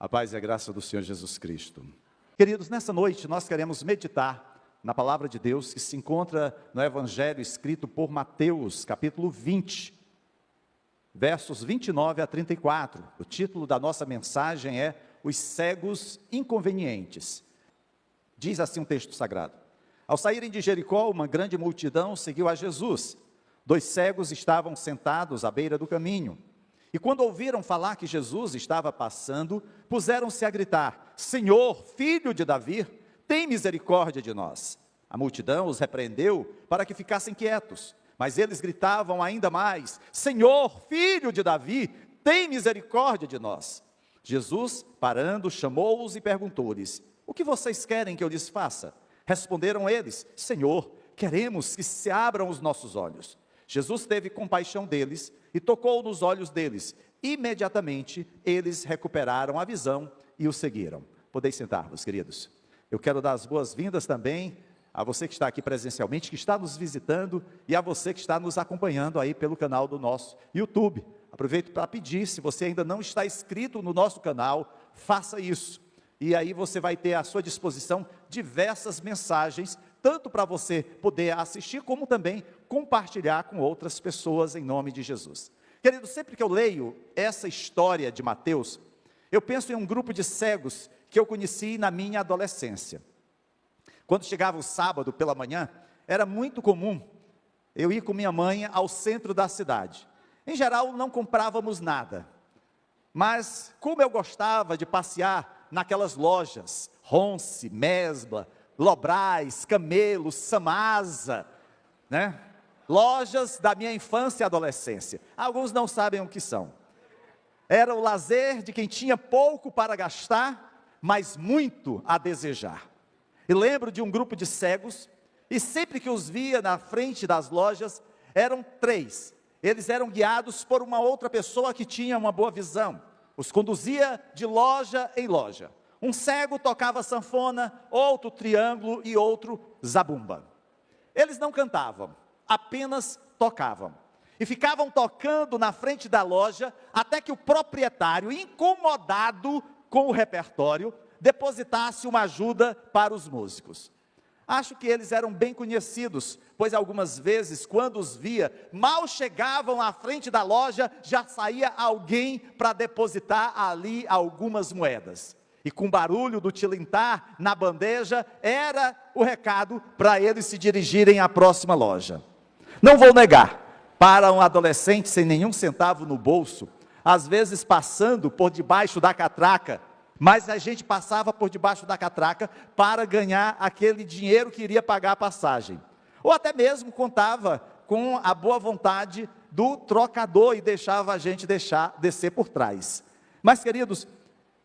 A paz e a graça do Senhor Jesus Cristo. Queridos, nessa noite nós queremos meditar na palavra de Deus que se encontra no Evangelho escrito por Mateus, capítulo 20, versos 29 a 34. O título da nossa mensagem é Os Cegos Inconvenientes. Diz assim um texto sagrado: Ao saírem de Jericó, uma grande multidão seguiu a Jesus. 2 cegos estavam sentados à beira do caminho. E quando ouviram falar que Jesus estava passando, puseram-se a gritar: Senhor, filho de Davi, tem misericórdia de nós. A multidão os repreendeu para que ficassem quietos, mas eles gritavam ainda mais: Senhor, filho de Davi, tem misericórdia de nós. Jesus, parando, chamou-os e perguntou-lhes: O que vocês querem que eu lhes faça? Responderam eles: Senhor, queremos que se abram os nossos olhos. Jesus teve compaixão deles e tocou nos olhos deles. Imediatamente, eles recuperaram a visão e o seguiram. Podeis sentar-vos, queridos. Eu quero dar as boas-vindas também a você que está aqui presencialmente, que está nos visitando, e a você que está nos acompanhando aí pelo canal do nosso YouTube. Aproveito para pedir, se você ainda não está inscrito no nosso canal, faça isso. E aí você vai ter à sua disposição diversas mensagens, tanto para você poder assistir, como também compartilhar com outras pessoas em nome de Jesus. Querido, sempre que eu leio essa história de Mateus, eu penso em um grupo de cegos que eu conheci na minha adolescência. Quando chegava o sábado pela manhã, era muito comum eu ir com minha mãe ao centro da cidade. Em geral, não comprávamos nada, mas como eu gostava de passear naquelas lojas, Ronce, Mesbla, Lobras, Camelo, Samasa, né? Lojas da minha infância e adolescência. Alguns não sabem o que são. Era o lazer de quem tinha pouco para gastar, mas muito a desejar. E lembro de um grupo de cegos, e sempre que os via na frente das lojas, eram 3. Eles eram guiados por uma outra pessoa que tinha uma boa visão. Os conduzia de loja em loja. Um cego tocava sanfona, outro triângulo e outro zabumba. Eles não cantavam, apenas tocavam. E ficavam tocando na frente da loja, até que o proprietário, incomodado com o repertório, depositasse uma ajuda para os músicos. Acho que eles eram bem conhecidos, pois algumas vezes, quando os via, mal chegavam à frente da loja, já saía alguém para depositar ali algumas moedas. E com o barulho do tilintar na bandeja, era o recado para eles se dirigirem à próxima loja. Não vou negar, para um adolescente sem nenhum centavo no bolso, às vezes passando por debaixo da catraca, mas a gente passava por debaixo da catraca para ganhar aquele dinheiro que iria pagar a passagem. Ou até mesmo contava com a boa vontade do trocador e deixava a gente descer por trás. Mas, queridos,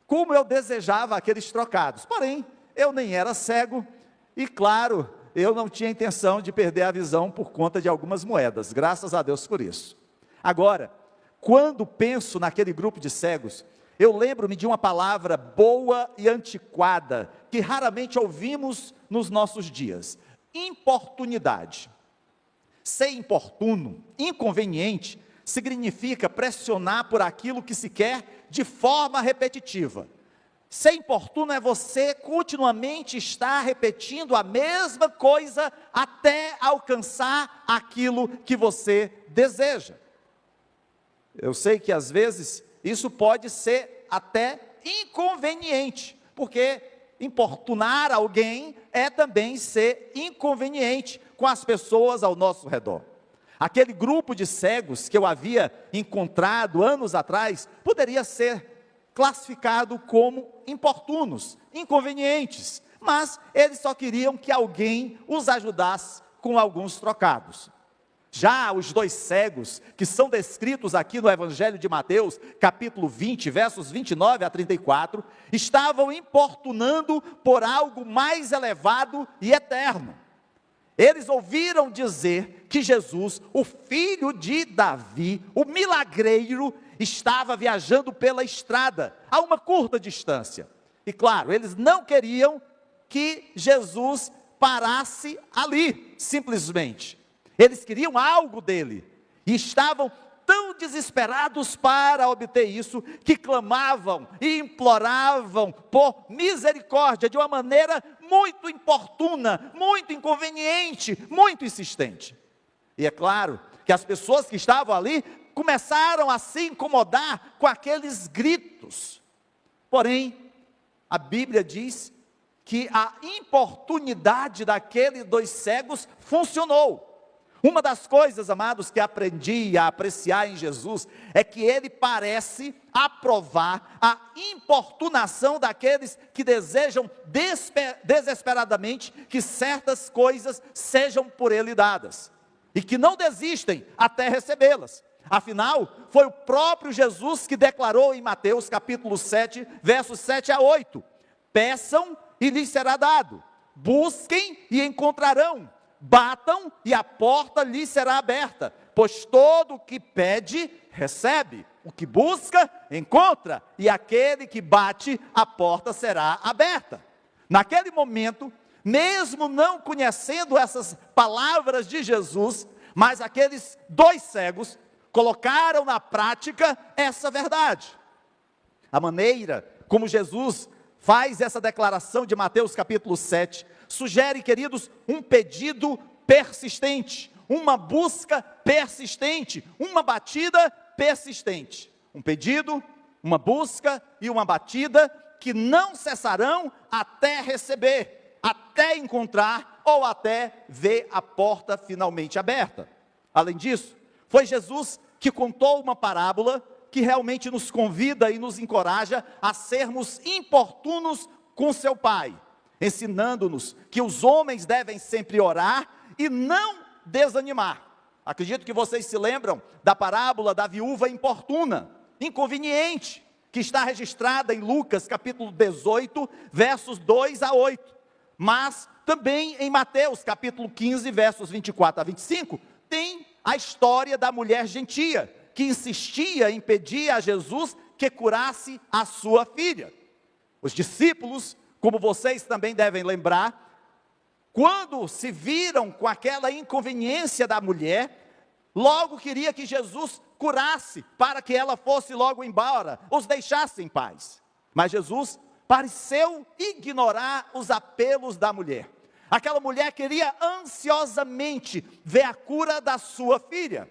como eu desejava aqueles trocados. Porém, eu nem era cego e, claro, eu não tinha intenção de perder a visão por conta de algumas moedas. Graças a Deus por isso. Agora, quando penso naquele grupo de cegos, eu lembro-me de uma palavra boa e antiquada, que raramente ouvimos nos nossos dias: importunidade. Ser importuno, inconveniente, significa pressionar por aquilo que se quer de forma repetitiva. Ser importuno é você continuamente estar repetindo a mesma coisa até alcançar aquilo que você deseja. Eu sei que às vezes isso pode ser até inconveniente, porque importunar alguém é também ser inconveniente com as pessoas ao nosso redor. Aquele grupo de cegos que eu havia encontrado anos atrás, poderia ser classificado como importunos, inconvenientes, mas eles só queriam que alguém os ajudasse com alguns trocados. Já os 2 cegos, que são descritos aqui no Evangelho de Mateus, capítulo 20, versos 29 a 34, estavam importunando por algo mais elevado e eterno. Eles ouviram dizer que Jesus, o filho de Davi, o milagreiro, estava viajando pela estrada, a uma curta distância. E claro, eles não queriam que Jesus parasse ali, simplesmente. Eles queriam algo dele, e estavam tão desesperados para obter isso, que clamavam e imploravam por misericórdia, de uma maneira muito importuna, muito inconveniente, muito insistente. E é claro que as pessoas que estavam ali começaram a se incomodar com aqueles gritos. Porém, a Bíblia diz que a importunidade daqueles dois cegos funcionou. Uma das coisas, amados, que aprendi a apreciar em Jesus, é que ele parece aprovar a importunação daqueles que desejam desesperadamente que certas coisas sejam por ele dadas, e que não desistem até recebê-las. Afinal, foi o próprio Jesus que declarou em Mateus capítulo 7, versos 7 a 8, peçam e lhes será dado, busquem e encontrarão, batam e a porta lhes será aberta, pois todo o que pede, recebe, o que busca, encontra, e aquele que bate, a porta será aberta. Naquele momento, mesmo não conhecendo essas palavras de Jesus, mas aqueles dois cegos colocaram na prática essa verdade. A maneira como Jesus faz essa declaração de Mateus capítulo 7, sugere, queridos, um pedido persistente, uma busca persistente, uma batida persistente. Um pedido, uma busca e uma batida que não cessarão até receber, até encontrar ou até ver a porta finalmente aberta. Além disso, foi Jesus que contou uma parábola que realmente nos convida e nos encoraja a sermos importunos com seu Pai, ensinando-nos que os homens devem sempre orar e não desanimar. Acredito que vocês se lembram da parábola da viúva importuna, inconveniente, que está registrada em Lucas capítulo 18, versos 2 a 8, mas também em Mateus capítulo 15, versos 24 a 25, tem a história da mulher gentia, que insistia em pedir a Jesus que curasse a sua filha. Os discípulos, como vocês também devem lembrar, quando se viram com aquela inconveniência da mulher, logo queria que Jesus curasse, para que ela fosse logo embora, os deixasse em paz. Mas Jesus pareceu ignorar os apelos da mulher. Aquela mulher queria ansiosamente ver a cura da sua filha.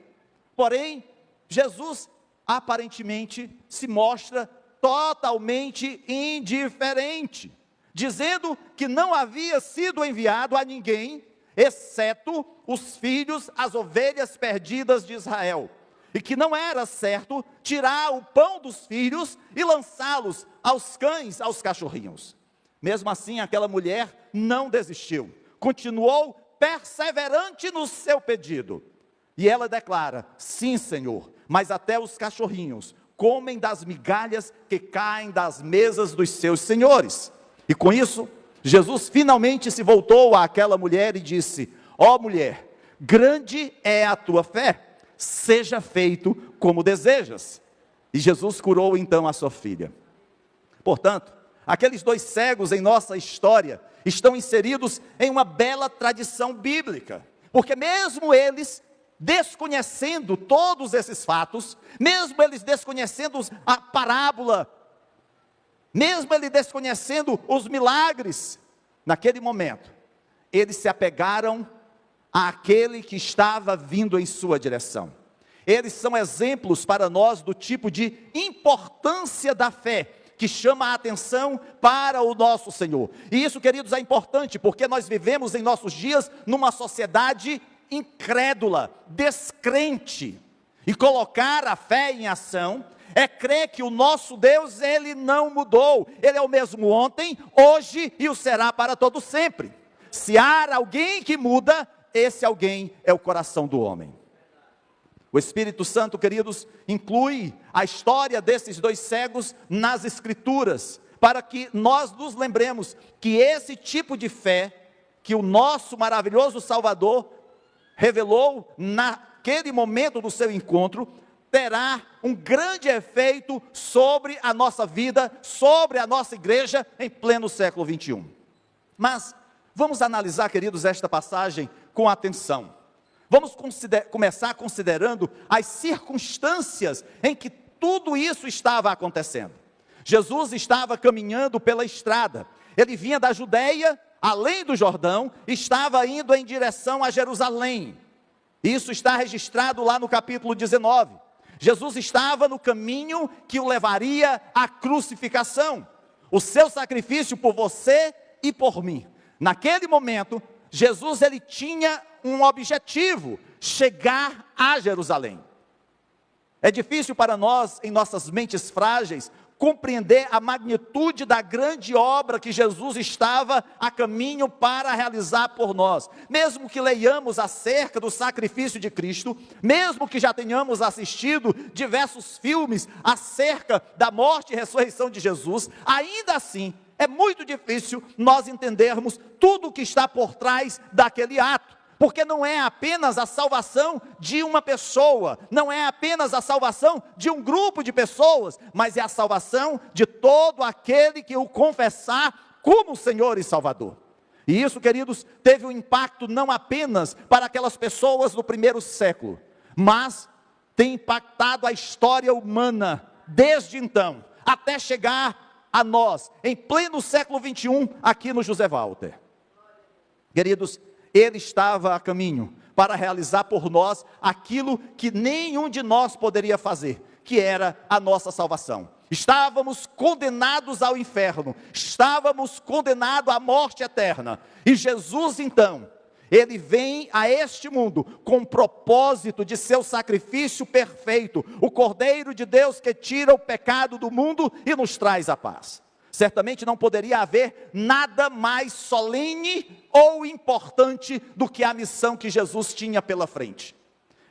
Porém, Jesus aparentemente se mostra totalmente indiferente, dizendo que não havia sido enviado a ninguém, exceto os filhos, as ovelhas perdidas de Israel, e que não era certo tirar o pão dos filhos e lançá-los aos cães, aos cachorrinhos. Mesmo assim, aquela mulher não desistiu, continuou perseverante no seu pedido, e ela declara: sim, Senhor, mas até os cachorrinhos comem das migalhas que caem das mesas dos seus senhores. E com isso, Jesus finalmente se voltou àquela mulher e disse: ó mulher, grande é a tua fé, seja feito como desejas. E Jesus curou então a sua filha. Portanto, aqueles dois cegos em nossa história estão inseridos em uma bela tradição bíblica, porque mesmo eles desconhecendo todos esses fatos, mesmo eles desconhecendo a parábola, mesmo eles desconhecendo os milagres, naquele momento, eles se apegaram àquele que estava vindo em sua direção. Eles são exemplos para nós do tipo de importância da fé, que chama a atenção para o nosso Senhor. E isso, queridos, é importante, porque nós vivemos em nossos dias numa sociedade incrédula, descrente, e colocar a fé em ação é crer que o nosso Deus, Ele não mudou, Ele é o mesmo ontem, hoje e o será para todo sempre. Se há alguém que muda, esse alguém é o coração do homem. O Espírito Santo, queridos, inclui a história desses dois cegos nas Escrituras, para que nós nos lembremos que esse tipo de fé, que o nosso maravilhoso Salvador revelou naquele momento do seu encontro, terá um grande efeito sobre a nossa vida, sobre a nossa igreja em pleno século 21. Mas vamos analisar, queridos, esta passagem com atenção. Vamos começar considerando as circunstâncias em que tudo isso estava acontecendo. Jesus estava caminhando pela estrada. Ele vinha da Judeia, além do Jordão, estava indo em direção a Jerusalém. Isso está registrado lá no capítulo 19. Jesus estava no caminho que o levaria à crucificação. O seu sacrifício por você e por mim. Naquele momento, Jesus ele tinha um objetivo: chegar a Jerusalém. É difícil para nós, em nossas mentes frágeis, compreender a magnitude da grande obra que Jesus estava a caminho para realizar por nós. Mesmo que leiamos acerca do sacrifício de Cristo, mesmo que já tenhamos assistido diversos filmes acerca da morte e ressurreição de Jesus, ainda assim, é muito difícil nós entendermos tudo o que está por trás daquele ato. Porque não é apenas a salvação de uma pessoa, não é apenas a salvação de um grupo de pessoas, mas é a salvação de todo aquele que o confessar como Senhor e Salvador. E isso, queridos, teve um impacto não apenas para aquelas pessoas do primeiro século, mas tem impactado a história humana desde então, até chegar a nós, em pleno século 21, aqui no José Walter. Queridos, ele estava a caminho para realizar por nós aquilo que nenhum de nós poderia fazer, que era a nossa salvação. Estávamos condenados ao inferno, estávamos condenados à morte eterna, e Jesus então, ele vem a este mundo com o propósito de seu sacrifício perfeito, o Cordeiro de Deus que tira o pecado do mundo e nos traz a paz. Certamente não poderia haver nada mais solene ou importante do que a missão que Jesus tinha pela frente.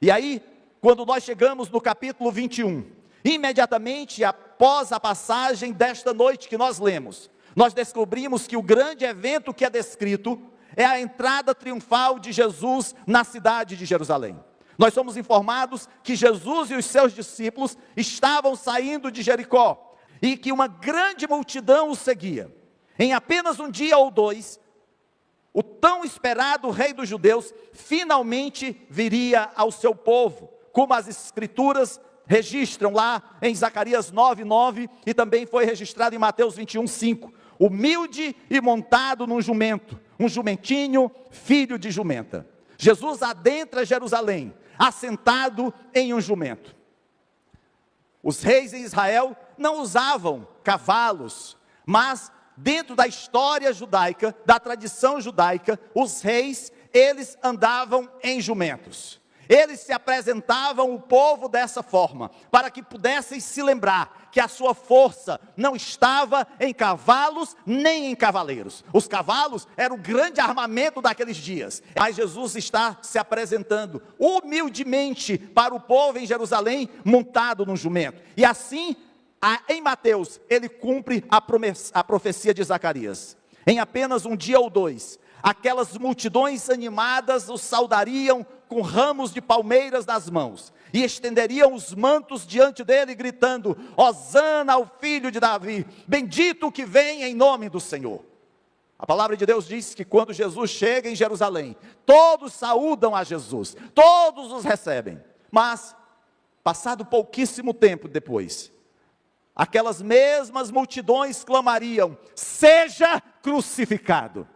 E aí, quando nós chegamos no capítulo 21, imediatamente após a passagem desta noite que nós lemos, nós descobrimos que o grande evento que é descrito é a entrada triunfal de Jesus na cidade de Jerusalém. Nós somos informados que Jesus e os seus discípulos estavam saindo de Jericó, e que uma grande multidão o seguia. Em apenas um dia ou dois, o tão esperado rei dos judeus finalmente viria ao seu povo, como as escrituras registram lá em Zacarias 9:9, e também foi registrado em Mateus 21:5, humilde e montado num jumento, um jumentinho, filho de jumenta. Jesus adentra Jerusalém, assentado em um jumento. Os reis em Israel não usavam cavalos, mas dentro da história judaica, da tradição judaica, os reis, eles andavam em jumentos. Eles se apresentavam ao povo dessa forma, para que pudessem se lembrar que a sua força não estava em cavalos nem em cavaleiros. Os cavalos eram o grande armamento daqueles dias, mas Jesus está se apresentando humildemente para o povo em Jerusalém, montado num jumento. E assim, em Mateus, ele cumpre a profecia de Zacarias. Em apenas um dia ou dois, aquelas multidões animadas o saudariam com ramos de palmeiras nas mãos, e estenderiam os mantos diante dele, gritando: Hosana ao filho de Davi, bendito o que vem em nome do Senhor. A palavra de Deus diz que quando Jesus chega em Jerusalém, todos saúdam a Jesus, todos os recebem. Mas, passado pouquíssimo tempo depois, aquelas mesmas multidões clamariam: seja crucificado.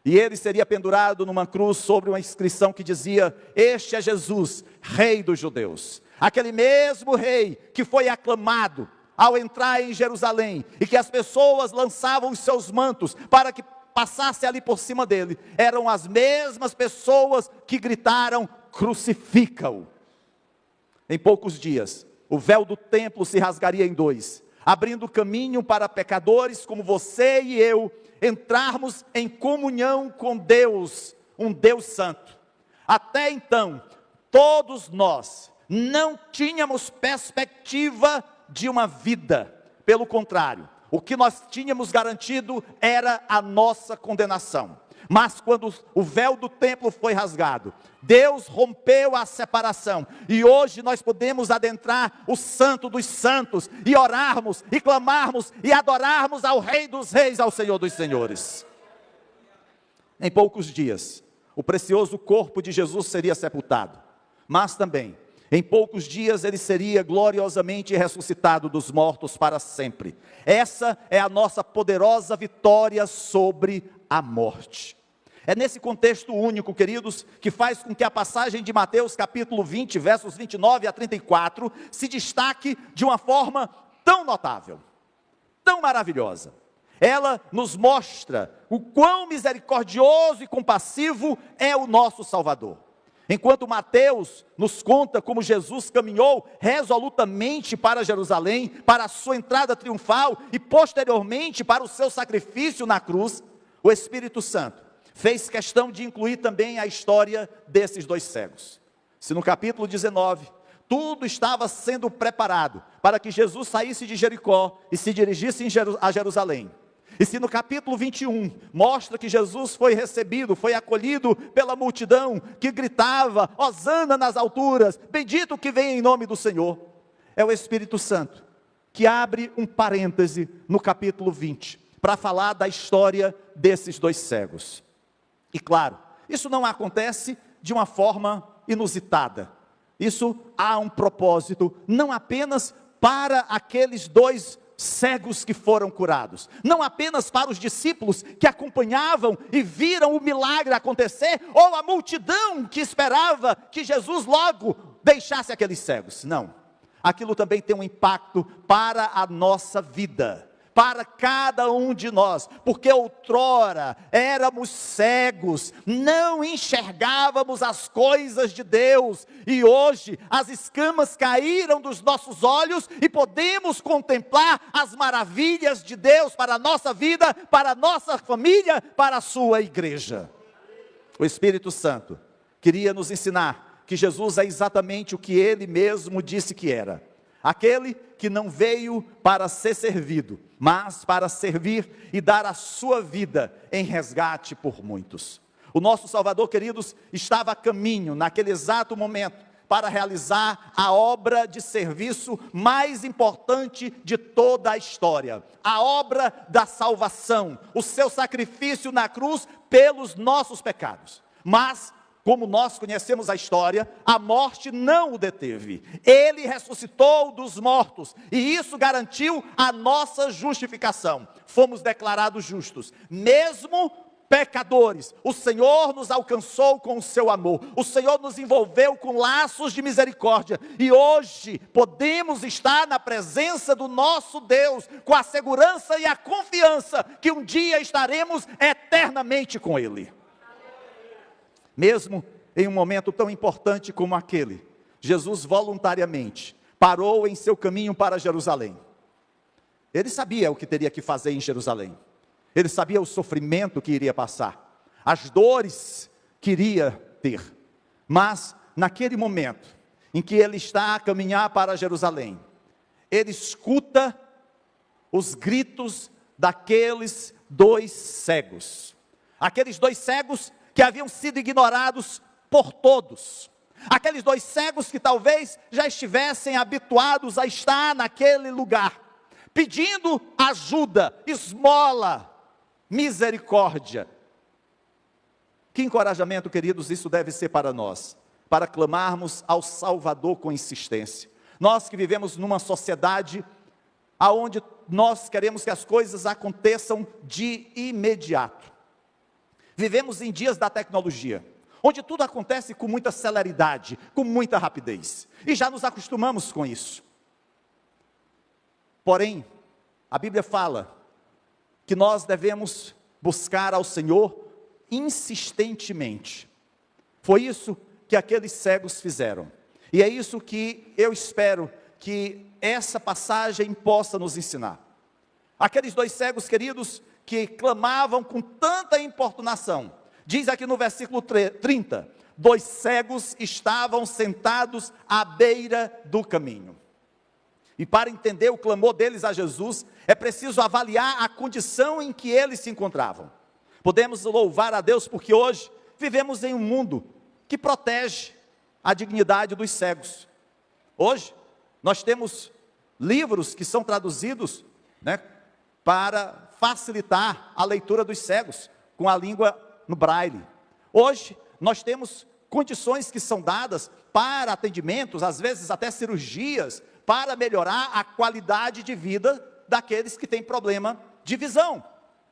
E ele seria pendurado numa cruz sobre uma inscrição que dizia: este é Jesus, rei dos judeus. Aquele mesmo rei que foi aclamado ao entrar em Jerusalém, e que as pessoas lançavam os seus mantos para que passasse ali por cima dele, eram as mesmas pessoas que gritaram: crucifica-o. Em poucos dias, o véu do templo se rasgaria em dois, abrindo caminho para pecadores como você e eu entrarmos em comunhão com Deus, um Deus santo. Até então, todos nós não tínhamos perspectiva de uma vida. Pelo contrário, o que nós tínhamos garantido era a nossa condenação. Mas quando o véu do templo foi rasgado, Deus rompeu a separação, e hoje nós podemos adentrar o santo dos santos, e orarmos, e clamarmos, e adorarmos ao Rei dos Reis, ao Senhor dos Senhores. Em poucos dias, o precioso corpo de Jesus seria sepultado, mas também, em poucos dias, ele seria gloriosamente ressuscitado dos mortos para sempre. Essa é a nossa poderosa vitória sobre a morte. É nesse contexto único, queridos, que faz com que a passagem de Mateus capítulo 20, versos 29 a 34, se destaque de uma forma tão notável, tão maravilhosa. Ela nos mostra o quão misericordioso e compassivo é o nosso Salvador. Enquanto Mateus nos conta como Jesus caminhou resolutamente para Jerusalém, para a sua entrada triunfal e posteriormente para o seu sacrifício na cruz, o Espírito Santo fez questão de incluir também a história desses dois cegos. Se no capítulo 19, tudo estava sendo preparado para que Jesus saísse de Jericó e se dirigisse a Jerusalém, e se no capítulo 21, mostra que Jesus foi recebido, foi acolhido pela multidão, que gritava, hosana nas alturas, bendito que vem em nome do Senhor, é o Espírito Santo, que abre um parêntese no capítulo 20, para falar da história desses dois cegos. E claro, isso não acontece de uma forma inusitada, isso há um propósito, não apenas para aqueles dois cegos que foram curados, não apenas para os discípulos que acompanhavam e viram o milagre acontecer, ou a multidão que esperava que Jesus logo deixasse aqueles cegos, não, aquilo também tem um impacto para a nossa vida, para cada um de nós, porque outrora éramos cegos, não enxergávamos as coisas de Deus, e hoje as escamas caíram dos nossos olhos e podemos contemplar as maravilhas de Deus para a nossa vida, para a nossa família, para a sua igreja. O Espírito Santo queria nos ensinar que Jesus é exatamente o que Ele mesmo disse que era, aquele que não veio para ser servido, mas para servir e dar a sua vida em resgate por muitos. O nosso Salvador, queridos, estava a caminho, naquele exato momento, para realizar a obra de serviço mais importante de toda a história, a obra da salvação, o seu sacrifício na cruz pelos nossos pecados. Mas, como nós conhecemos a história, a morte não o deteve, ele ressuscitou dos mortos, e isso garantiu a nossa justificação, fomos declarados justos, mesmo pecadores, o Senhor nos alcançou com o seu amor, o Senhor nos envolveu com laços de misericórdia, e hoje podemos estar na presença do nosso Deus, com a segurança e a confiança, que um dia estaremos eternamente com Ele. Mesmo em um momento tão importante como aquele, Jesus voluntariamente parou em seu caminho para Jerusalém. Ele sabia o que teria que fazer em Jerusalém, ele sabia o sofrimento que iria passar, as dores que iria ter, mas naquele momento em que ele está a caminhar para Jerusalém, ele escuta os gritos daqueles dois cegos, aqueles dois cegos que haviam sido ignorados por todos, aqueles dois cegos que talvez já estivessem habituados a estar naquele lugar, pedindo ajuda, esmola, misericórdia. Que encorajamento, queridos, isso deve ser para nós, para clamarmos ao Salvador com insistência. Nós que vivemos numa sociedade onde nós queremos que as coisas aconteçam de imediato. Vivemos em dias da tecnologia, onde tudo acontece com muita celeridade, com muita rapidez, e já nos acostumamos com isso. Porém, a Bíblia fala que nós devemos buscar ao Senhor insistentemente. Foi isso que aqueles cegos fizeram, e é isso que eu espero que essa passagem possa nos ensinar. Aqueles dois cegos, queridos, que clamavam com tanta importunação, diz aqui no versículo 30, dois cegos estavam sentados à beira do caminho. E para entender o clamor deles a Jesus, é preciso avaliar a condição em que eles se encontravam. Podemos louvar a Deus porque hoje vivemos em um mundo que protege a dignidade dos cegos. Hoje nós temos livros que são traduzidos, para facilitar a leitura dos cegos, com a língua no braille. Hoje, nós temos condições que são dadas para atendimentos, às vezes até cirurgias, para melhorar a qualidade de vida daqueles que têm problema de visão.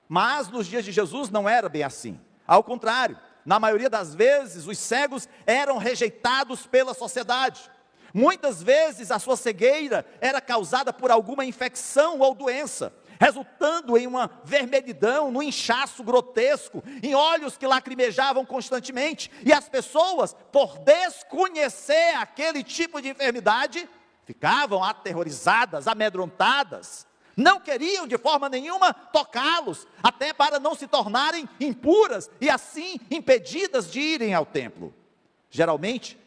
Mas nos dias de Jesus não era bem assim. Ao contrário, na maioria das vezes, os cegos eram rejeitados pela sociedade. Muitas vezes a sua cegueira era causada por alguma infecção ou doença, resultando em uma vermelhidão, num inchaço grotesco, em olhos que lacrimejavam constantemente. E as pessoas, por desconhecer aquele tipo de enfermidade, ficavam aterrorizadas, amedrontadas. Não queriam de forma nenhuma tocá-los, até para não se tornarem impuras e assim impedidas de irem ao templo. Geralmente,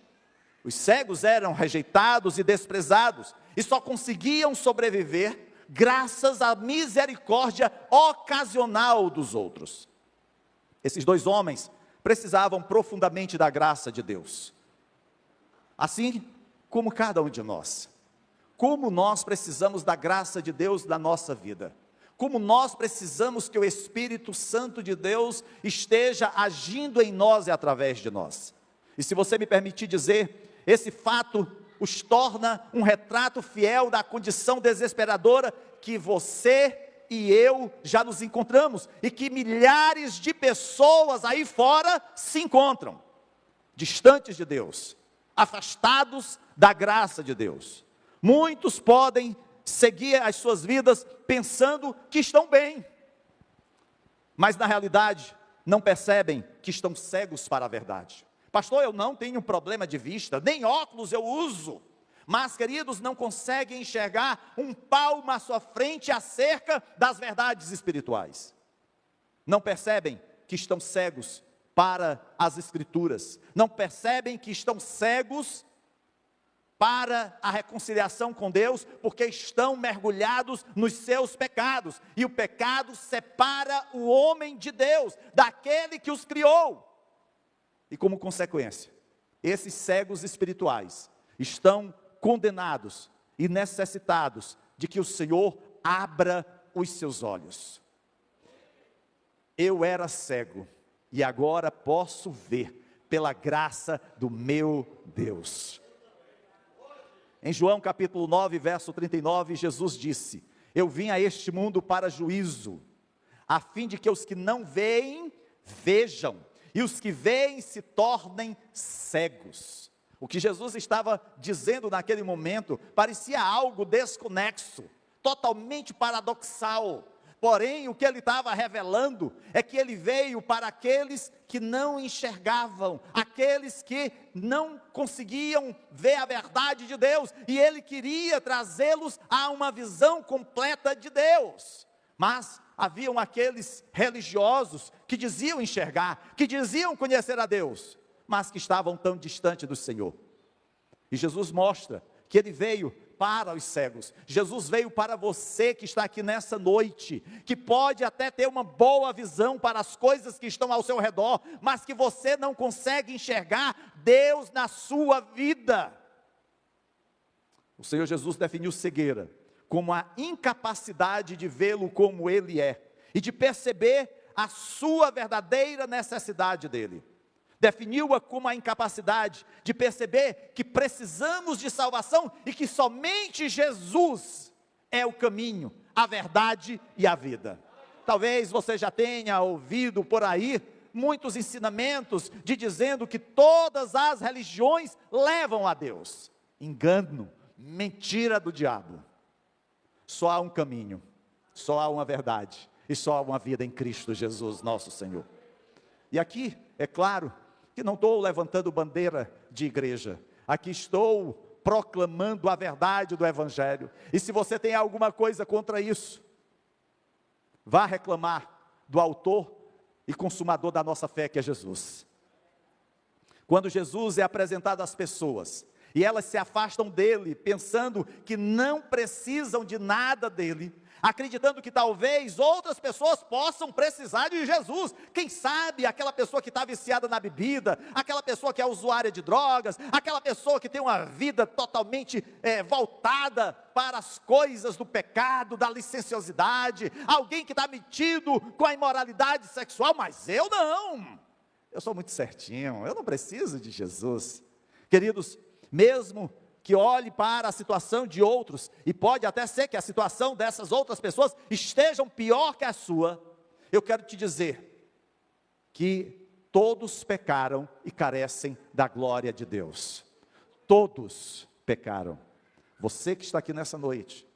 os cegos eram rejeitados e desprezados, e só conseguiam sobreviver graças à misericórdia ocasional dos outros. Esses dois homens precisavam profundamente da graça de Deus, assim como cada um de nós. Como nós precisamos da graça de Deus na nossa vida, como nós precisamos que o Espírito Santo de Deus esteja agindo em nós e através de nós. E se você me permitir dizer, esse fato os torna um retrato fiel da condição desesperadora que você e eu já nos encontramos, e que milhares de pessoas aí fora se encontram, distantes de Deus, afastados da graça de Deus. Muitos podem seguir as suas vidas pensando que estão bem, mas na realidade não percebem que estão cegos para a verdade. Pastor, eu não tenho problema de vista, nem óculos eu uso, mas queridos, não conseguem enxergar um palmo à sua frente acerca das verdades espirituais. Não percebem que estão cegos para as Escrituras, não percebem que estão cegos para a reconciliação com Deus, porque estão mergulhados nos seus pecados, e o pecado separa o homem de Deus, daquele que os criou. E como consequência, esses cegos espirituais estão condenados e necessitados de que o Senhor abra os seus olhos. Eu era cego e agora posso ver pela graça do meu Deus. Em João capítulo 9, verso 39, Jesus disse: eu vim a este mundo para juízo, a fim de que os que não veem, vejam, e os que veem se tornem cegos. O que Jesus estava dizendo naquele momento parecia algo desconexo, totalmente paradoxal. Porém, o que ele estava revelando é que ele veio para aqueles que não enxergavam, aqueles que não conseguiam ver a verdade de Deus, e ele queria trazê-los a uma visão completa de Deus. Mas haviam aqueles religiosos que diziam enxergar, que diziam conhecer a Deus, mas que estavam tão distantes do Senhor. E Jesus mostra que ele veio para os cegos. Jesus veio para você que está aqui nessa noite, que pode até ter uma boa visão para as coisas que estão ao seu redor, mas que você não consegue enxergar Deus na sua vida. O Senhor Jesus definiu cegueira como a incapacidade de vê-lo como Ele é, e de perceber a sua verdadeira necessidade dEle. Definiu-a como a incapacidade de perceber que precisamos de salvação, e que somente Jesus é o caminho, a verdade e a vida. Talvez você já tenha ouvido por aí muitos ensinamentos de dizendo que todas as religiões levam a Deus. Engano, mentira do diabo. Só há um caminho, só há uma verdade, e só há uma vida em Cristo Jesus, nosso Senhor. E aqui, é claro, que não estou levantando bandeira de igreja, aqui estou proclamando a verdade do Evangelho. E se você tem alguma coisa contra isso, vá reclamar do autor e consumador da nossa fé, que é Jesus. Quando Jesus é apresentado às pessoas, e elas se afastam dele, pensando que não precisam de nada dele, acreditando que talvez outras pessoas possam precisar de Jesus. Quem sabe aquela pessoa que está viciada na bebida, aquela pessoa que é usuária de drogas, aquela pessoa que tem uma vida totalmente voltada para as coisas do pecado, da licenciosidade, alguém que está metido com a imoralidade sexual, mas eu não. eu sou muito certinho, eu não preciso de Jesus. Queridos, mesmo que olhe para a situação de outros, e pode até ser que a situação dessas outras pessoas estejam pior que a sua, eu quero te dizer que todos pecaram e carecem da glória de Deus. Todos pecaram. Você que está aqui nessa noite,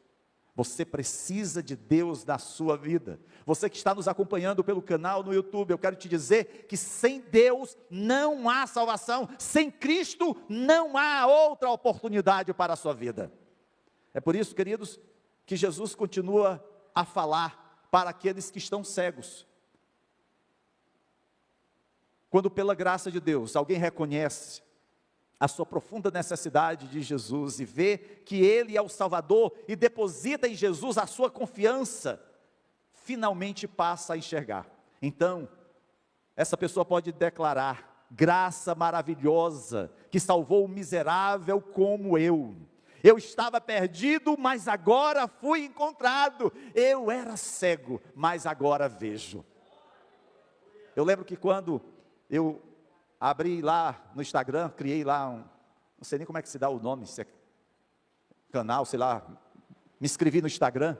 você precisa de Deus na sua vida. Você que está nos acompanhando pelo canal no YouTube, eu quero te dizer que sem Deus não há salvação, sem Cristo não há outra oportunidade para a sua vida. É por isso, queridos, que Jesus continua a falar para aqueles que estão cegos. Quando pela graça de Deus, alguém reconhece a sua profunda necessidade de Jesus e vê que Ele é o Salvador e deposita em Jesus a sua confiança, finalmente passa a enxergar. Então, essa pessoa pode declarar: graça maravilhosa que salvou o miserável como eu. Eu estava perdido, mas agora fui encontrado. Eu era cego, mas agora vejo. Eu lembro que quando eu abri lá no Instagram, criei lá não sei nem como é que se dá o nome, se é canal, sei lá, me inscrevi no Instagram,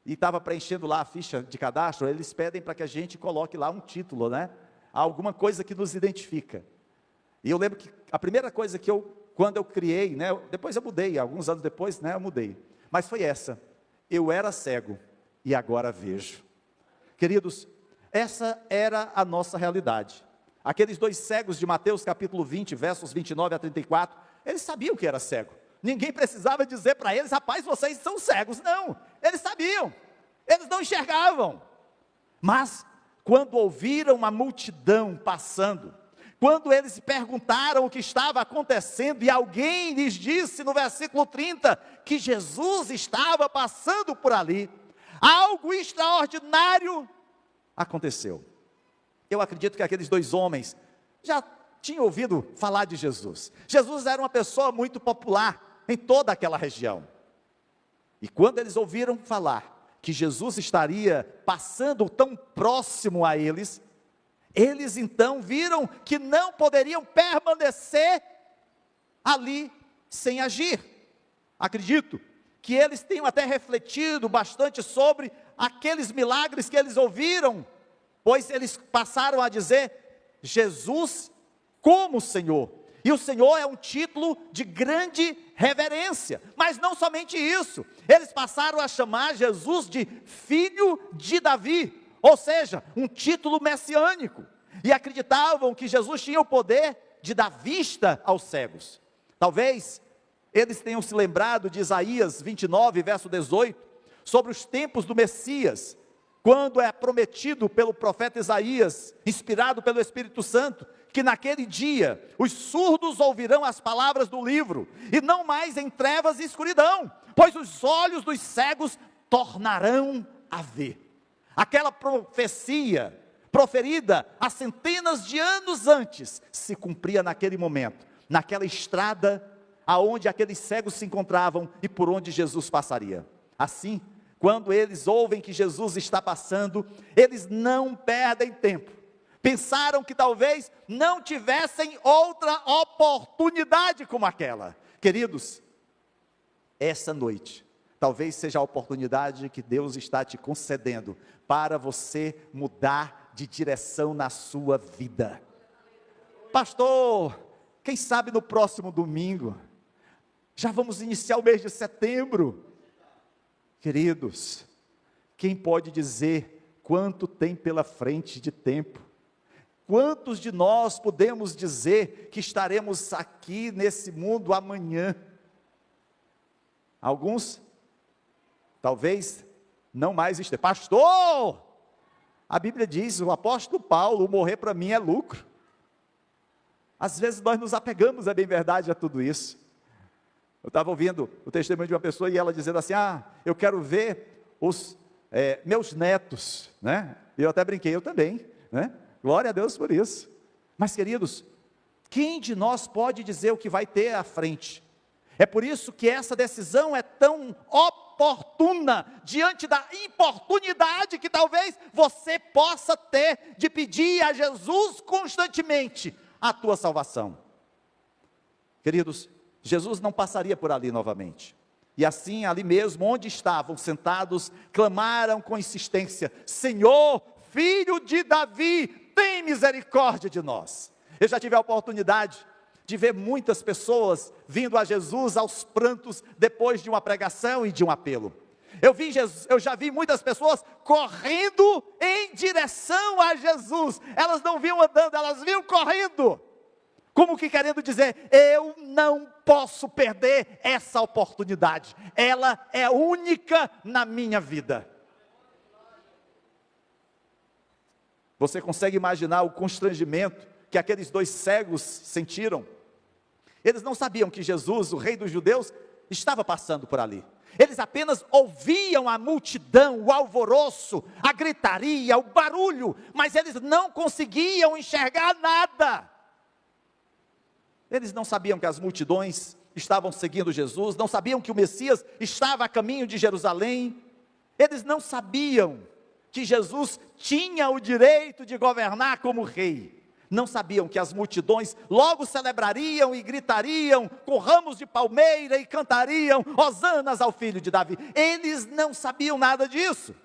e estava preenchendo lá a ficha de cadastro. Eles pedem para que a gente coloque lá um título, né, alguma coisa que nos identifica, e eu lembro que a primeira coisa que quando eu criei, né, depois eu mudei, alguns anos depois, né, eu mudei, mas foi essa: eu era cego, e agora vejo. Queridos, essa era a nossa realidade. Aqueles dois cegos de Mateus capítulo 20, versos 29 a 34, eles sabiam que era cego. Ninguém precisava dizer para eles: rapaz, vocês são cegos. Não, eles sabiam, eles não enxergavam. Mas, quando ouviram uma multidão passando, quando eles perguntaram o que estava acontecendo, e alguém lhes disse no versículo 30, que Jesus estava passando por ali, algo extraordinário aconteceu. Eu acredito que aqueles dois homens já tinham ouvido falar de Jesus. Jesus era uma pessoa muito popular em toda aquela região. E quando eles ouviram falar que Jesus estaria passando tão próximo a eles, eles então viram que não poderiam permanecer ali sem agir. Acredito que eles tenham até refletido bastante sobre aqueles milagres que eles ouviram, pois eles passaram a dizer: Jesus como Senhor. E o Senhor é um título de grande reverência. Mas não somente isso, eles passaram a chamar Jesus de Filho de Davi, ou seja, um título messiânico. E acreditavam que Jesus tinha o poder de dar vista aos cegos. Talvez eles tenham se lembrado de Isaías 29, verso 18, sobre os tempos do Messias, quando é prometido pelo profeta Isaías, inspirado pelo Espírito Santo, que naquele dia os surdos ouvirão as palavras do livro, e não mais em trevas e escuridão, pois os olhos dos cegos tornarão a ver. Aquela profecia proferida há centenas de anos antes, se cumpria naquele momento, naquela estrada aonde aqueles cegos se encontravam e por onde Jesus passaria. Assim, quando eles ouvem que Jesus está passando, eles não perdem tempo. Pensaram que talvez não tivessem outra oportunidade como aquela. Queridos, essa noite, talvez seja a oportunidade que Deus está te concedendo, para você mudar de direção na sua vida. Pastor, quem sabe no próximo domingo, já vamos iniciar o mês de setembro. Queridos, quem pode dizer quanto tem pela frente de tempo? Quantos de nós podemos dizer que estaremos aqui nesse mundo amanhã? Alguns, talvez, não mais estejam. Pastor, a Bíblia diz, o apóstolo Paulo: morrer para mim é lucro. Às vezes nós nos apegamos, é bem verdade, a tudo isso. Eu estava ouvindo o testemunho de uma pessoa e ela dizendo assim: eu quero ver os meus netos, né? Eu até brinquei, eu também, né? Glória a Deus por isso. Mas queridos, quem de nós pode dizer o que vai ter à frente? É por isso que essa decisão é tão oportuna, diante da importunidade que talvez você possa ter de pedir a Jesus constantemente a tua salvação. Queridos, Jesus não passaria por ali novamente. E assim, ali mesmo, onde estavam sentados, clamaram com insistência: Senhor, Filho de Davi, tem misericórdia de nós. Eu já tive a oportunidade de ver muitas pessoas vindo a Jesus aos prantos depois de uma pregação e de um apelo. Eu já vi muitas pessoas correndo em direção a Jesus. Elas não vinham andando, elas vinham correndo. Como que querendo dizer: eu não posso perder essa oportunidade. Ela é única na minha vida. Você consegue imaginar o constrangimento que aqueles dois cegos sentiram? Eles não sabiam que Jesus, o rei dos judeus, estava passando por ali. Eles apenas ouviam a multidão, o alvoroço, a gritaria, o barulho, mas eles não conseguiam enxergar nada. Eles não sabiam que as multidões estavam seguindo Jesus, não sabiam que o Messias estava a caminho de Jerusalém. Eles não sabiam que Jesus tinha o direito de governar como rei. Não sabiam que as multidões logo celebrariam e gritariam com ramos de palmeira e cantariam hosanas ao filho de Davi. Eles não sabiam nada disso.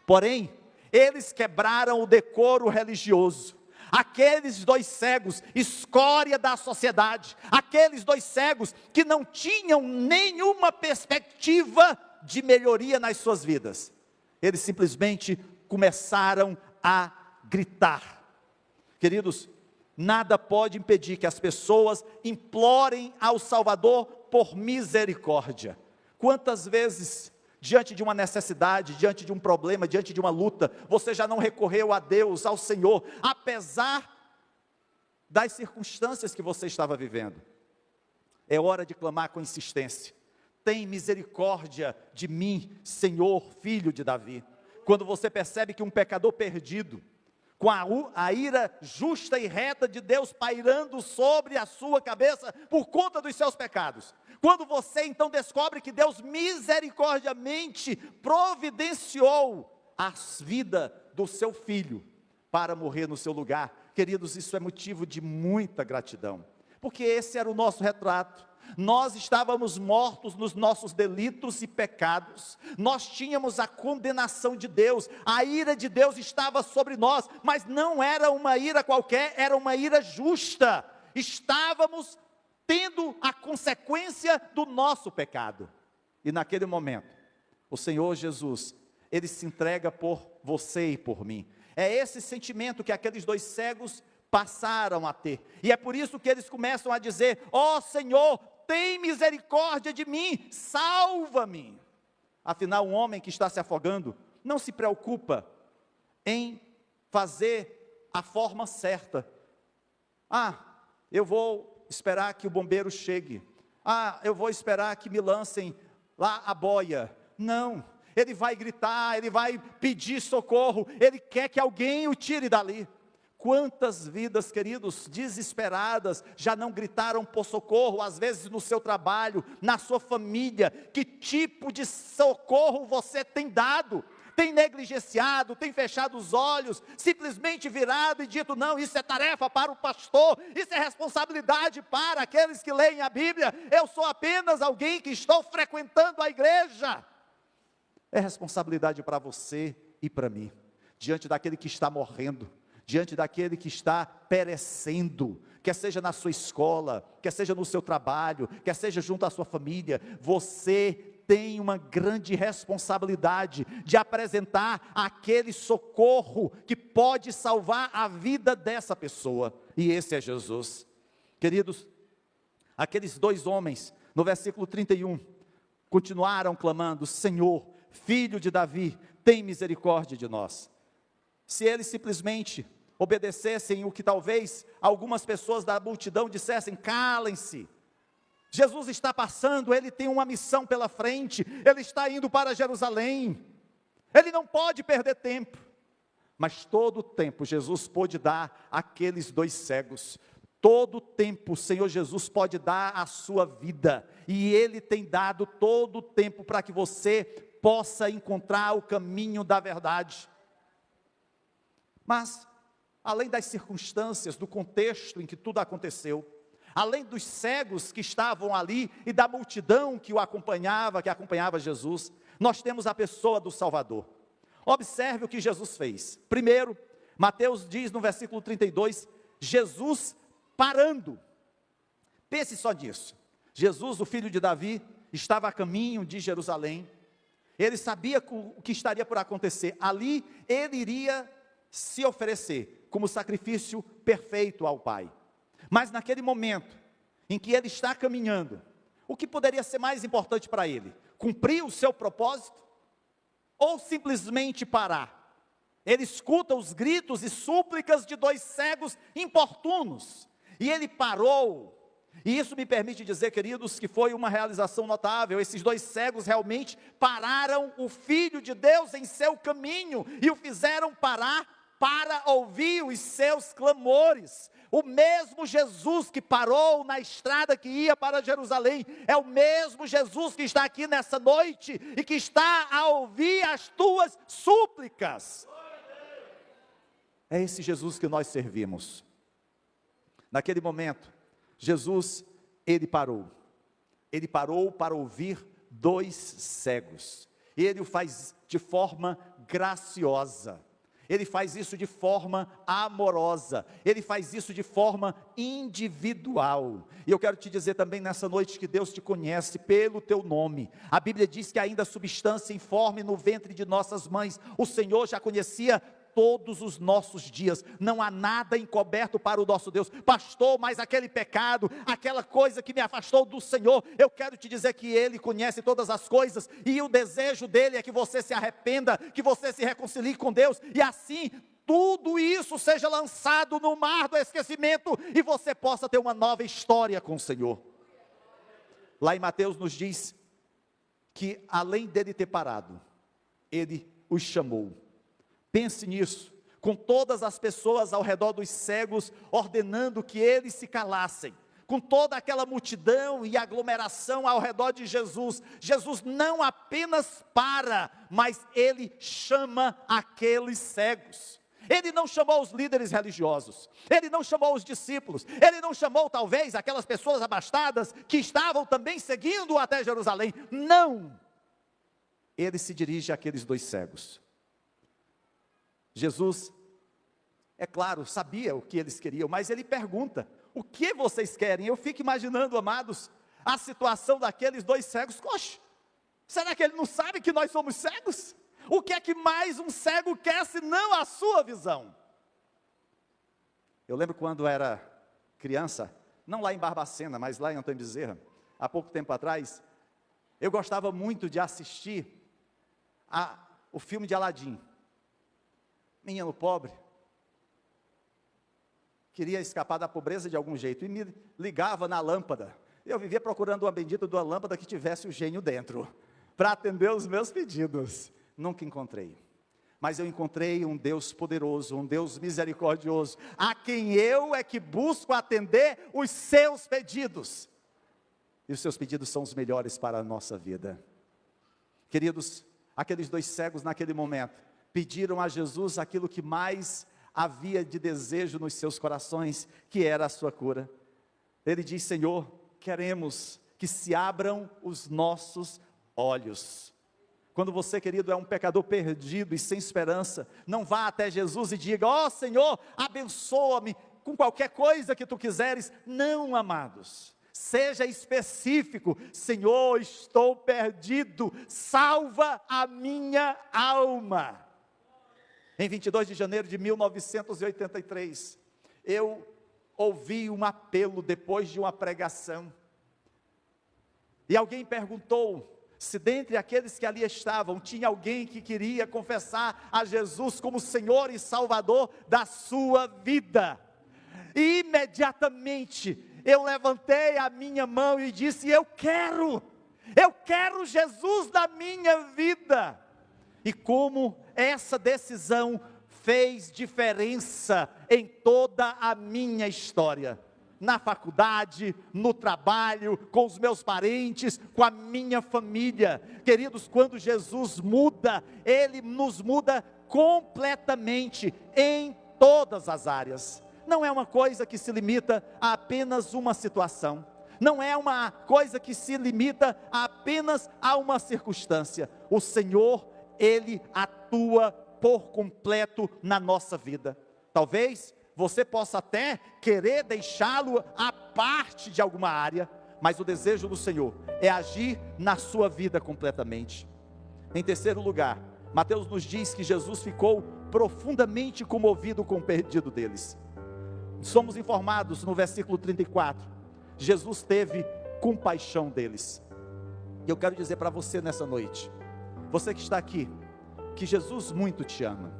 Porém, eles quebraram o decoro religioso. Aqueles dois cegos, escória da sociedade, aqueles dois cegos que não tinham nenhuma perspectiva de melhoria nas suas vidas, eles simplesmente começaram a gritar. Queridos, nada pode impedir que as pessoas implorem ao Salvador por misericórdia. Quantas vezes, diante de uma necessidade, diante de um problema, diante de uma luta, você já não recorreu a Deus, ao Senhor, apesar das circunstâncias que você estava vivendo? É hora de clamar com insistência: tem misericórdia de mim, Senhor, Filho de Davi. Quando você percebe que um pecador perdido, com a ira justa e reta de Deus pairando sobre a sua cabeça por conta dos seus pecados, quando você então descobre que Deus misericordiamente providenciou a vida do seu filho para morrer no seu lugar, queridos, isso é motivo de muita gratidão, porque esse era o nosso retrato. Nós estávamos mortos nos nossos delitos e pecados, nós tínhamos a condenação de Deus, a ira de Deus estava sobre nós, mas não era uma ira qualquer, era uma ira justa. Estávamos tendo a consequência do nosso pecado, e naquele momento, o Senhor Jesus, Ele se entrega por você e por mim. É esse sentimento que aqueles dois cegos passaram a ter, e é por isso que eles começam a dizer: ó Senhor, tem misericórdia de mim, salva-me. Afinal, um homem que está se afogando não se preocupa em fazer a forma certa. Eu vou esperar que o bombeiro chegue. Eu vou esperar que me lancem lá a boia. Não, ele vai gritar, ele vai pedir socorro, ele quer que alguém o tire dali. Quantas vidas, queridos, desesperadas, já não gritaram por socorro, às vezes no seu trabalho, na sua família? Que tipo de socorro você tem dado? Tem negligenciado, tem fechado os olhos, simplesmente virado e dito: não, isso é tarefa para o pastor, isso é responsabilidade para aqueles que leem a Bíblia, eu sou apenas alguém que estou frequentando a igreja. É responsabilidade para você e para mim, diante daquele que está morrendo, diante daquele que está perecendo, quer seja na sua escola, quer seja no seu trabalho, quer seja junto à sua família, você tem uma grande responsabilidade de apresentar aquele socorro que pode salvar a vida dessa pessoa, e esse é Jesus. Queridos, aqueles dois homens, no versículo 31, continuaram clamando: Senhor, Filho de Davi, tem misericórdia de nós. Se eles simplesmente obedecessem o que talvez algumas pessoas da multidão dissessem: calem-se, Jesus está passando, Ele tem uma missão pela frente, Ele está indo para Jerusalém, Ele não pode perder tempo. Mas todo o tempo Jesus pôde dar àqueles dois cegos Todo o tempo o Senhor Jesus pode dar a sua vida, e Ele tem dado todo o tempo para que você possa encontrar o caminho da verdade. Mas, além das circunstâncias, do contexto em que tudo aconteceu, além dos cegos que estavam ali e da multidão que o acompanhava, que acompanhava Jesus, nós temos a pessoa do Salvador. Observe o que Jesus fez. Primeiro, Mateus diz no versículo 32, Jesus parando. Pense só nisso. Jesus, o filho de Davi, estava a caminho de Jerusalém. Ele sabia o que estaria por acontecer. Ali, ele iria se oferecer como sacrifício perfeito ao Pai. Mas naquele momento em que ele está caminhando, o que poderia ser mais importante para ele? Cumprir o seu propósito? Ou simplesmente parar? Ele escuta os gritos e súplicas de dois cegos importunos. E ele parou. E isso me permite dizer, queridos, que foi uma realização notável. Esses dois cegos realmente pararam o Filho de Deus em seu caminho e o fizeram parar para ouvir os seus clamores. O mesmo Jesus que parou na estrada que ia para Jerusalém, é o mesmo Jesus que está aqui nessa noite e que está a ouvir as tuas súplicas. É esse Jesus que nós servimos. Naquele momento, Jesus, ele parou para ouvir dois cegos, ele o faz de forma graciosa, ele faz isso de forma amorosa, ele faz isso de forma individual. E eu quero te dizer também nessa noite que Deus te conhece pelo teu nome. A Bíblia diz que ainda a substância informe no ventre de nossas mães, o Senhor já conhecia todos os nossos dias. Não há nada encoberto para o nosso Deus. Pastor, mas aquele pecado, aquela coisa que me afastou do Senhor, eu quero te dizer que Ele conhece todas as coisas, e o desejo dEle é que você se arrependa, que você se reconcilie com Deus, e assim, tudo isso seja lançado no mar do esquecimento, e você possa ter uma nova história com o Senhor. Lá em Mateus nos diz, que além dele ter parado, Ele os chamou. Pense nisso, com todas as pessoas ao redor dos cegos, ordenando que eles se calassem, com toda aquela multidão e aglomeração ao redor de Jesus, Jesus não apenas para, mas Ele chama aqueles cegos. Ele não chamou os líderes religiosos, Ele não chamou os discípulos, Ele não chamou talvez aquelas pessoas abastadas, que estavam também seguindo até Jerusalém, não, Ele se dirige àqueles dois cegos. Jesus, é claro, sabia o que eles queriam, mas Ele pergunta, o que vocês querem? Eu fico imaginando, amados, a situação daqueles dois cegos. Oxe, será que Ele não sabe que nós somos cegos? O que é que mais um cego quer, senão a sua visão? Eu lembro quando era criança, não lá em Barbacena, mas lá em Antônio Bezerra, há pouco tempo atrás, eu gostava muito de assistir o filme de Aladim. Menino pobre, queria escapar da pobreza de algum jeito, e me ligava na lâmpada. Eu vivia procurando uma bendita de uma lâmpada que tivesse o gênio dentro, para atender os meus pedidos. Nunca encontrei, mas eu encontrei um Deus poderoso, um Deus misericordioso, a quem eu é que busco atender os seus pedidos, e os seus pedidos são os melhores para a nossa vida. Queridos, aqueles dois cegos naquele momento, pediram a Jesus aquilo que mais havia de desejo nos seus corações, que era a sua cura. Ele diz, Senhor, queremos que se abram os nossos olhos. Quando você, querido, é um pecador perdido e sem esperança, não vá até Jesus e diga, ó Senhor, abençoa-me com qualquer coisa que tu quiseres. Não, amados, seja específico, Senhor, estou perdido, salva a minha alma. Em 22 de janeiro de 1983, eu ouvi um apelo depois de uma pregação, e alguém perguntou se dentre aqueles que ali estavam, tinha alguém que queria confessar a Jesus como Senhor e Salvador da sua vida. E imediatamente, eu levantei a minha mão e disse, eu quero Jesus na minha vida. E como essa decisão fez diferença em toda a minha história. na faculdade, no trabalho, com os meus parentes, com a minha família. Queridos, quando Jesus muda, Ele nos muda completamente em todas as áreas. Não é uma coisa que se limita a apenas uma situação. Não é uma coisa que se limita apenas a uma circunstância. O Senhor, Ele atua por completo na nossa vida. Talvez você possa até querer deixá-lo à parte de alguma área, mas o desejo do Senhor é agir na sua vida completamente. Em terceiro lugar, Mateus nos diz que Jesus ficou profundamente comovido com o pedido deles. Somos informados no versículo 34, Jesus teve compaixão deles. E eu quero dizer para você nessa noite, você que está aqui, que Jesus muito te ama.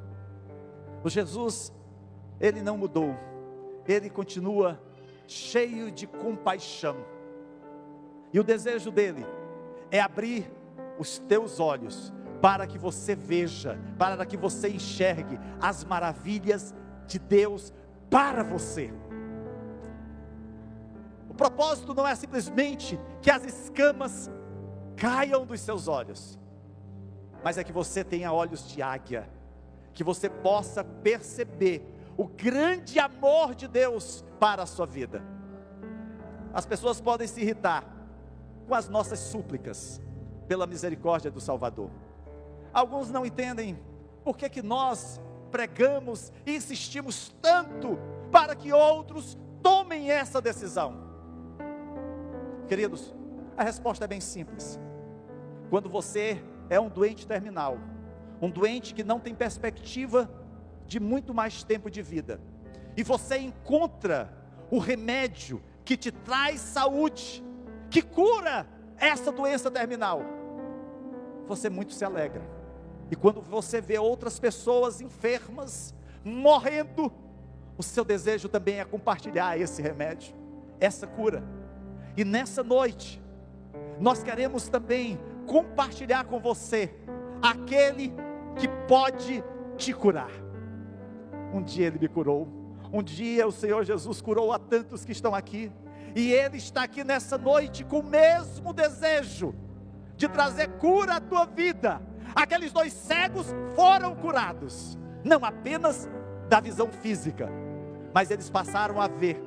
O Jesus, Ele não mudou, Ele continua cheio de compaixão, e o desejo dEle é abrir os teus olhos, para que você veja, para que você enxergue as maravilhas de Deus para você. O propósito não é simplesmente que as escamas caiam dos seus olhos, mas é que você tenha olhos de águia, que você possa perceber o grande amor de Deus para a sua vida. As pessoas podem se irritar com as nossas súplicas pela misericórdia do Salvador. Alguns não entendem por que nós pregamos e insistimos tanto para que outros tomem essa decisão. Queridos, a resposta é bem simples. Quando você é um doente terminal, um doente que não tem perspectiva de muito mais tempo de vida, e você encontra o remédio que te traz saúde, que cura essa doença terminal, você muito se alegra. E quando você vê outras pessoas enfermas, morrendo, o seu desejo também é compartilhar esse remédio, essa cura. E nessa noite, nós queremos também compartilhar com você aquele que pode te curar. Um dia Ele me curou, um dia o Senhor Jesus curou a tantos que estão aqui, e Ele está aqui nessa noite com o mesmo desejo de trazer cura à tua vida. Aqueles 2 cegos foram curados, não apenas da visão física, mas eles passaram a ver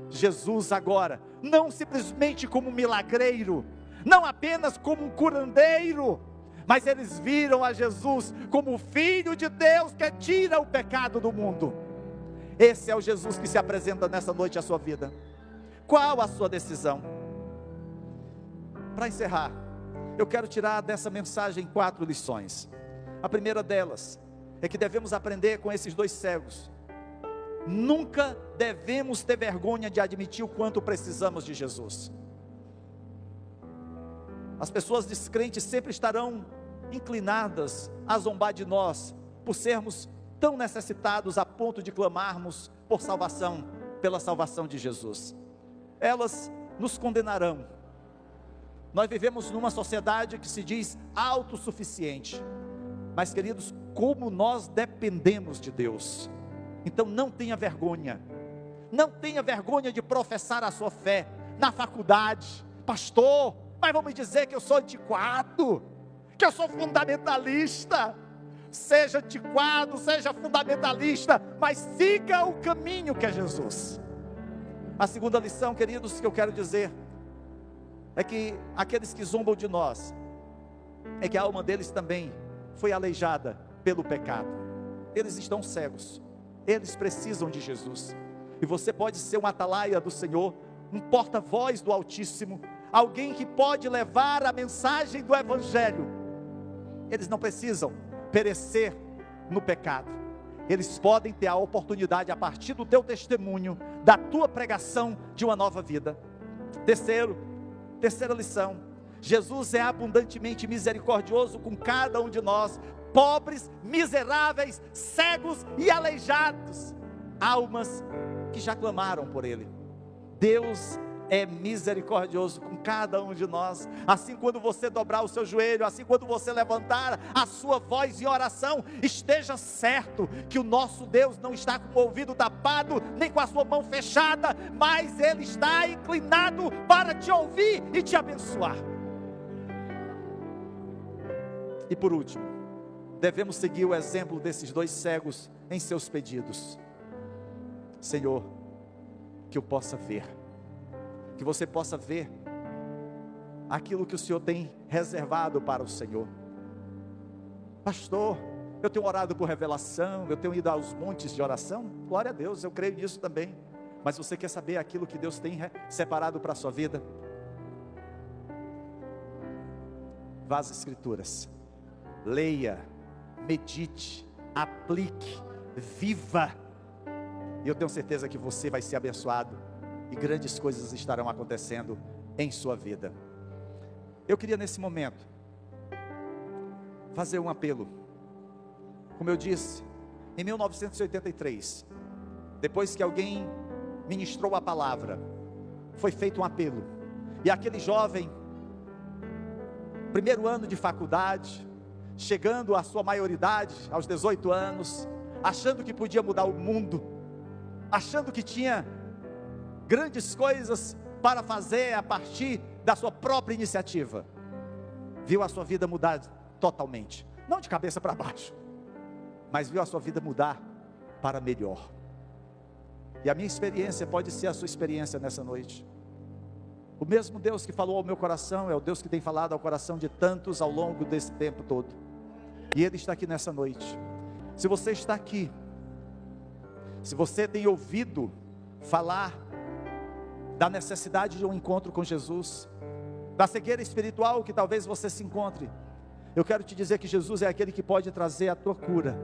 Jesus agora, não simplesmente como um milagreiro, não apenas como um curandeiro, mas eles viram a Jesus como o Filho de Deus que tira o pecado do mundo. Esse é o Jesus que se apresenta nessa noite à sua vida. Qual a sua decisão? Para encerrar, eu quero tirar dessa mensagem 4 lições. A primeira delas é que devemos aprender com esses 2 cegos. Nunca devemos ter vergonha de admitir o quanto precisamos de Jesus. As pessoas descrentes sempre estarão inclinadas a zombar de nós, por sermos tão necessitados a ponto de clamarmos por salvação, pela salvação de Jesus. Elas nos condenarão. Nós vivemos numa sociedade que se diz autossuficiente, mas queridos, como nós dependemos de Deus. Então não tenha vergonha de professar a sua fé na faculdade. Pastor, mas vão me dizer que eu sou antiquado, que eu sou fundamentalista. Seja antiquado, seja fundamentalista, mas siga o caminho que é Jesus. A segunda lição, queridos, que eu quero dizer é que aqueles que zombam de nós, é que a alma deles também foi aleijada pelo pecado. Eles estão cegos, eles precisam de Jesus. E você pode ser um atalaia do Senhor, um porta-voz do Altíssimo, alguém que pode levar a mensagem do Evangelho. Eles não precisam perecer no pecado, eles podem ter a oportunidade, a partir do teu testemunho, da tua pregação, de uma nova vida. Terceira lição: Jesus é abundantemente misericordioso com cada um de nós, pobres, miseráveis, cegos e aleijados, almas que já clamaram por Ele. Deus é misericordioso com cada um de nós. Assim, quando você dobrar o seu joelho, assim, quando você levantar a sua voz em oração, esteja certo que o nosso Deus não está com o ouvido tapado, nem com a sua mão fechada, mas Ele está inclinado para te ouvir e te abençoar. E por último, devemos seguir o exemplo desses dois cegos em seus pedidos. Senhor, que eu possa ver, que você possa ver aquilo que o Senhor tem reservado para o Senhor. Pastor, eu tenho orado por revelação, eu tenho ido aos montes de oração. Glória a Deus, eu creio nisso também. Mas você quer saber aquilo que Deus tem separado para a sua vida? Vá às Escrituras, leia, medite, aplique, viva, e eu tenho certeza que você vai ser abençoado, e grandes coisas estarão acontecendo em sua vida. Eu queria nesse momento fazer um apelo. Como eu disse, em 1983, depois que alguém ministrou a palavra, foi feito um apelo, e aquele jovem, primeiro ano de faculdade, chegando à sua maioridade, aos 18 anos, achando que podia mudar o mundo, achando que tinha grandes coisas para fazer a partir da sua própria iniciativa, viu a sua vida mudar totalmente, não de cabeça para baixo, mas viu a sua vida mudar para melhor. E a minha experiência pode ser a sua experiência nessa noite. O mesmo Deus que falou ao meu coração é o Deus que tem falado ao coração de tantos ao longo desse tempo todo, e Ele está aqui nessa noite. Se você está aqui, se você tem ouvido falar da necessidade de um encontro com Jesus, da cegueira espiritual que talvez você se encontre, eu quero te dizer que Jesus é aquele que pode trazer a tua cura,